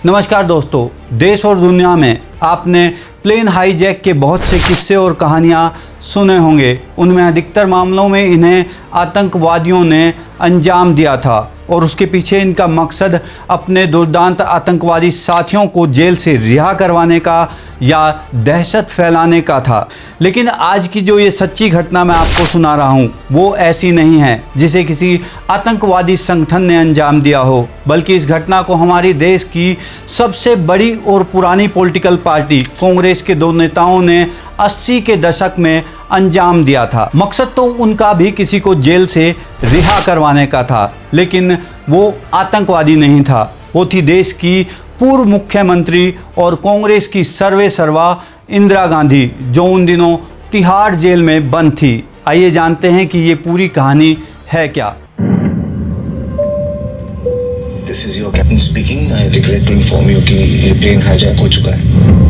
नमस्कार दोस्तों, देश और दुनिया में आपने प्लेन हाईजैक के बहुत से किस्से और कहानियाँ सुने होंगे। उनमें अधिकतर मामलों में इन्हें आतंकवादियों ने अंजाम दिया था और उसके पीछे इनका मकसद अपने दुर्दांत आतंकवादी साथियों को जेल से रिहा करवाने का या दहशत फैलाने का था। लेकिन आज की जो ये सच्ची घटना मैं आपको सुना रहा हूँ वो ऐसी नहीं है जिसे किसी आतंकवादी संगठन ने अंजाम दिया हो, बल्कि इस घटना को हमारी देश की सबसे बड़ी और पुरानी पॉलिटिकल पार्टी कांग्रेस के दो नेताओं ने 80 के दशक में अंजाम दिया था। मकसद तो उनका भी किसी को जेल से रिहा करवाने का था, लेकिन वो आतंकवादी नहीं था। वो थी देश की पूर्व मुख्यमंत्री और कांग्रेस की सर्वे सर्वा इंदिरा गांधी, जो उन दिनों तिहाड़ जेल में बंद थी। आइए जानते हैं कि ये पूरी कहानी है क्या। This is your captain speaking. I regret to inform you कि ये प्लेन हाईजैक हो चुका है।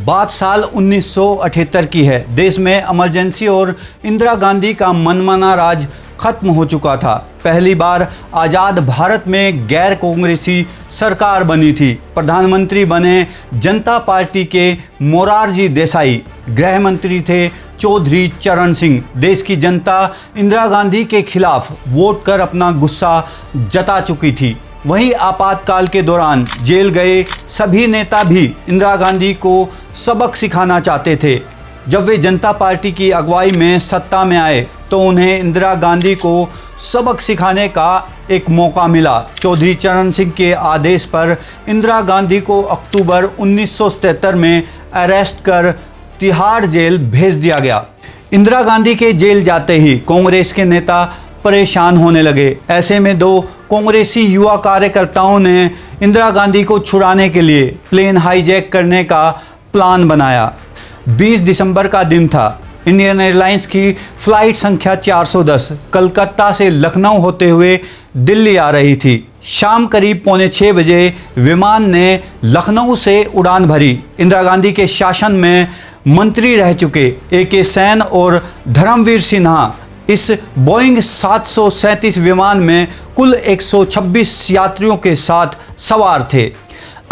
बात साल 1978 की है। देश में इमरजेंसी और इंदिरा गांधी का मनमाना राज खत्म हो चुका था। पहली बार आज़ाद भारत में गैर कांग्रेसी सरकार बनी थी। प्रधानमंत्री बने जनता पार्टी के मोरारजी देसाई, गृह मंत्री थे चौधरी चरण सिंह। देश की जनता इंदिरा गांधी के खिलाफ वोट कर अपना गुस्सा जता चुकी थी। वहीं आपातकाल के दौरान जेल गए सभी नेता भी इंदिरा गांधी को सबक सिखाना चाहते थे। जब वे जनता पार्टी की अगुवाई में सत्ता में आए तो उन्हें इंदिरा गांधी को सबक सिखाने का एक मौका मिला। चौधरी चरण सिंह के आदेश पर इंदिरा गांधी को अक्टूबर 1977 में अरेस्ट कर तिहाड़ जेल भेज दिया गया। इंदिरा गांधी के जेल जाते ही कांग्रेस के नेता परेशान होने लगे। ऐसे में दो कांग्रेसी युवा कार्यकर्ताओं ने इंदिरा गांधी को छुड़ाने के लिए प्लेन हाईजैक करने का प्लान बनाया। 20 दिसंबर का दिन था। इंडियन एयरलाइंस की फ़्लाइट संख्या 410 कलकत्ता से लखनऊ होते हुए दिल्ली आ रही थी। शाम करीब 5:45 बजे विमान ने लखनऊ से उड़ान भरी। इंदिरा गांधी के शासन में मंत्री रह चुके AK सैन और धर्मवीर सिन्हा इस बोइंग 737 विमान में कुल 126 यात्रियों के साथ सवार थे।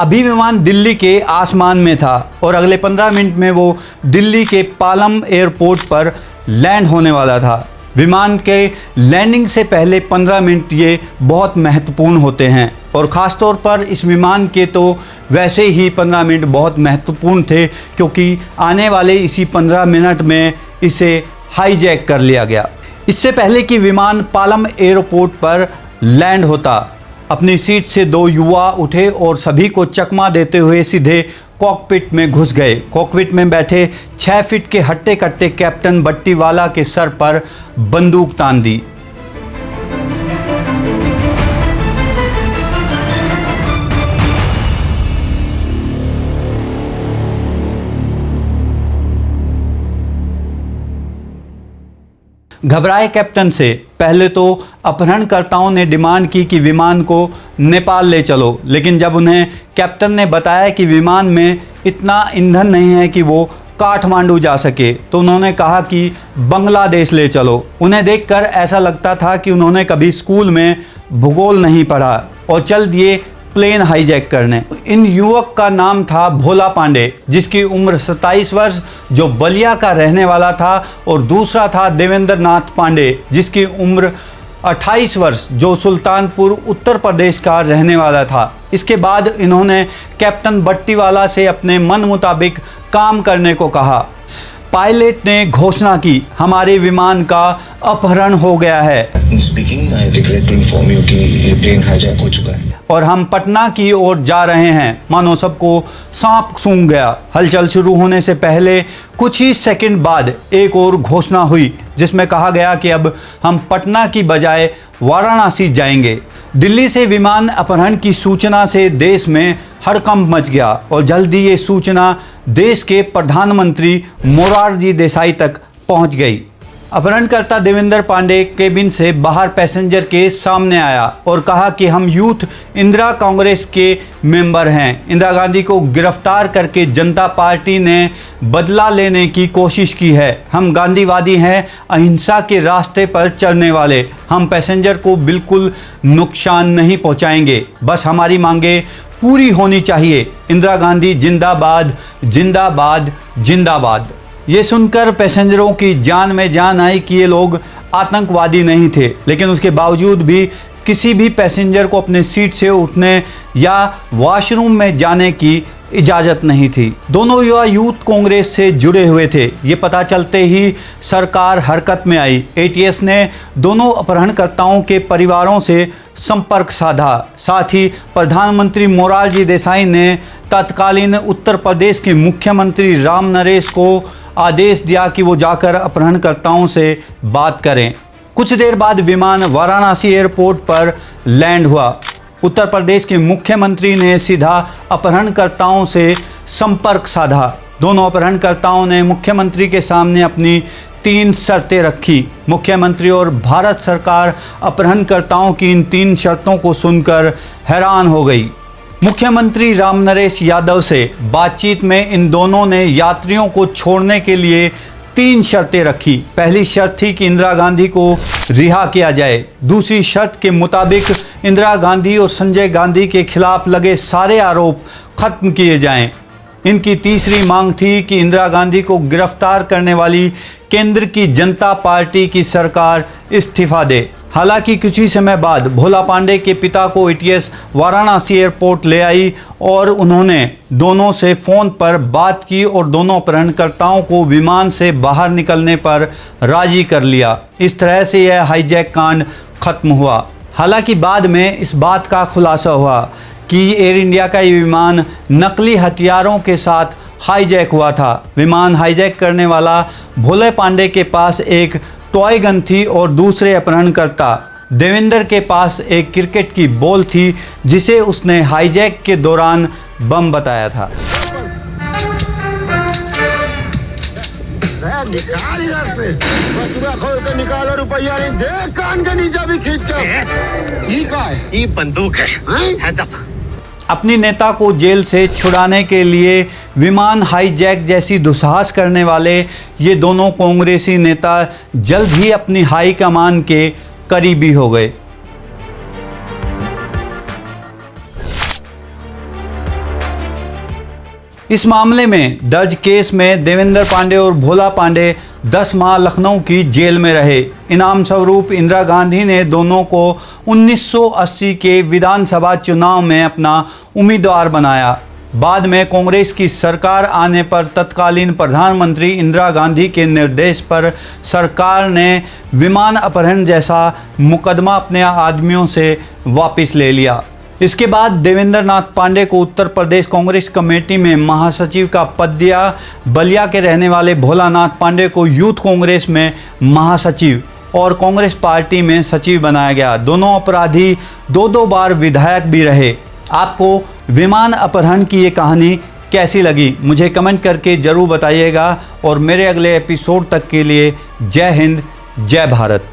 अभी विमान दिल्ली के आसमान में था और अगले 15 मिनट में वो दिल्ली के पालम एयरपोर्ट पर लैंड होने वाला था। विमान के लैंडिंग से पहले 15 मिनट ये बहुत महत्वपूर्ण होते हैं और ख़ास तौर पर इस विमान के तो वैसे ही 15 मिनट बहुत महत्वपूर्ण थे, क्योंकि आने वाले इसी 15 मिनट में इसे हाईजैक कर लिया गया। इससे पहले कि विमान पालम एयरपोर्ट पर लैंड होता, अपनी सीट से दो युवा उठे और सभी को चकमा देते हुए सीधे कॉकपिट में घुस गए। कॉकपिट में बैठे 6 फीट के हट्टे कट्टे कैप्टन बट्टीवाला के सर पर बंदूक तान दी। घबराए कैप्टन से पहले तो अपहरणकर्ताओं ने डिमांड की कि विमान को नेपाल ले चलो, लेकिन जब उन्हें कैप्टन ने बताया कि विमान में इतना ईंधन नहीं है कि वो काठमांडू जा सके, तो उन्होंने कहा कि बांग्लादेश ले चलो। उन्हें देखकर ऐसा लगता था कि उन्होंने कभी स्कूल में भूगोल नहीं पढ़ा और चल दिए प्लेन हाईजैक करने। इन युवक का नाम था भोला पांडे, जिसकी उम्र 27 वर्ष, जो बलिया का रहने वाला था, और दूसरा था देवेंद्र नाथ पांडे, जिसकी उम्र 28 वर्ष, जो सुल्तानपुर उत्तर प्रदेश का रहने वाला था। इसके बाद इन्होंने कैप्टन बट्टीवाला से अपने मन मुताबिक काम करने को कहा। पायलट ने घोषणा की, हमारे विमान का अपहरण हो गया है। Speaking, I regret to inform you कि ये प्लेन हाईजैक हो चुका है और हम पटना की ओर जा रहे हैं। मानो सबको सांप सूंघ गया। हलचल शुरू होने से पहले कुछ ही सेकंड बाद एक और घोषणा हुई, जिसमें कहा गया कि अब हम पटना की बजाय वाराणसी जाएंगे। दिल्ली से विमान अपहरण की सूचना से देश में हड़कंप मच गया और जल्दी ये सूचना देश के प्रधानमंत्री मोरारजी देसाई तक पहुंच गई। अपहरणकर्ता देवेंद्र पांडे केबिन से बाहर पैसेंजर के सामने आया और कहा कि हम यूथ इंदिरा कांग्रेस के मेंबर हैं। इंदिरा गांधी को गिरफ्तार करके जनता पार्टी ने बदला लेने की कोशिश की है। हम गांधीवादी हैं, अहिंसा के रास्ते पर चलने वाले। हम पैसेंजर को बिल्कुल नुकसान नहीं पहुंचाएंगे, बस हमारी मांगे पूरी होनी चाहिए। इंदिरा गांधी जिंदाबाद, जिंदाबाद, जिंदाबाद। ये सुनकर पैसेंजरों की जान में जान आई कि ये लोग आतंकवादी नहीं थे, लेकिन उसके बावजूद भी किसी भी पैसेंजर को अपने सीट से उठने या वॉशरूम में जाने की इजाज़त नहीं थी। दोनों युवा यूथ कांग्रेस से जुड़े हुए थे। ये पता चलते ही सरकार हरकत में आई। एटीएस ने दोनों अपहरणकर्ताओं के परिवारों से संपर्क साधा। साथ ही प्रधानमंत्री मोरारजी देसाई ने तत्कालीन उत्तर प्रदेश के मुख्यमंत्री राम नरेश को आदेश दिया कि वो जाकर अपहरणकर्ताओं से बात करें। कुछ देर बाद विमान वाराणसी एयरपोर्ट पर लैंड हुआ। उत्तर प्रदेश के मुख्यमंत्री ने सीधा अपहरणकर्ताओं से संपर्क साधा। दोनों अपहरणकर्ताओं ने मुख्यमंत्री के सामने अपनी 3 शर्तें रखी। मुख्यमंत्री और भारत सरकार अपहरणकर्ताओं की इन 3 शर्तों को सुनकर हैरान हो गई। मुख्यमंत्री राम नरेश यादव से बातचीत में इन दोनों ने यात्रियों को छोड़ने के लिए 3 शर्तें रखी। पहली शर्त थी कि इंदिरा गांधी को रिहा किया जाए। दूसरी शर्त के मुताबिक इंदिरा गांधी और संजय गांधी के खिलाफ लगे सारे आरोप खत्म किए जाएं। इनकी तीसरी मांग थी कि इंदिरा गांधी को गिरफ्तार करने वाली केंद्र की जनता पार्टी की सरकार इस्तीफा दे। हालांकि कुछ ही समय बाद भोला पांडे के पिता को एटीएस वाराणसी एयरपोर्ट ले आई और उन्होंने दोनों से फ़ोन पर बात की और दोनों अपहरणकर्ताओं को विमान से बाहर निकलने पर राजी कर लिया। इस तरह से यह हाईजैक कांड खत्म हुआ। हालांकि बाद में इस बात का खुलासा हुआ कि एयर इंडिया का ये विमान नकली हथियारों के साथ हाईजैक हुआ था। विमान हाईजैक करने वाला भोले पांडे के पास एक टॉय गन थी और दूसरे अपहरणकर्ता देवेंद्र के पास एक क्रिकेट की बॉल थी जिसे उसने हाईजैक के दौरान बम बताया था। निकाल यार से, बस खोल के निकालो रुपया नहीं दे, कान के नीचे भी खींच के। ये बंदूक है जब अपनी नेता को जेल से छुड़ाने के लिए विमान हाईजैक जैसी दुस्साहस करने वाले ये दोनों कांग्रेसी नेता जल्द ही अपनी हाई कमान के करीबी हो गए। इस मामले में दर्ज केस में देवेंद्र पांडे और भोला पांडे 10 माह लखनऊ की जेल में रहे। इनाम स्वरूप इंदिरा गांधी ने दोनों को 1980 के विधानसभा चुनाव में अपना उम्मीदवार बनाया। बाद में कांग्रेस की सरकार आने पर तत्कालीन प्रधानमंत्री इंदिरा गांधी के निर्देश पर सरकार ने विमान अपहरण जैसा मुकदमा अपने आदमियों से वापस ले लिया। इसके बाद देवेंद्र नाथ पांडे को उत्तर प्रदेश कांग्रेस कमेटी में महासचिव का पद दिया। बलिया के रहने वाले भोलानाथ पांडे को यूथ कांग्रेस में महासचिव और कांग्रेस पार्टी में सचिव बनाया गया। दोनों अपराधी 2-2 बार विधायक भी रहे। आपको विमान अपहरण की ये कहानी कैसी लगी मुझे कमेंट करके ज़रूर बताइएगा और मेरे अगले एपिसोड तक के लिए जय हिंद, जय भारत।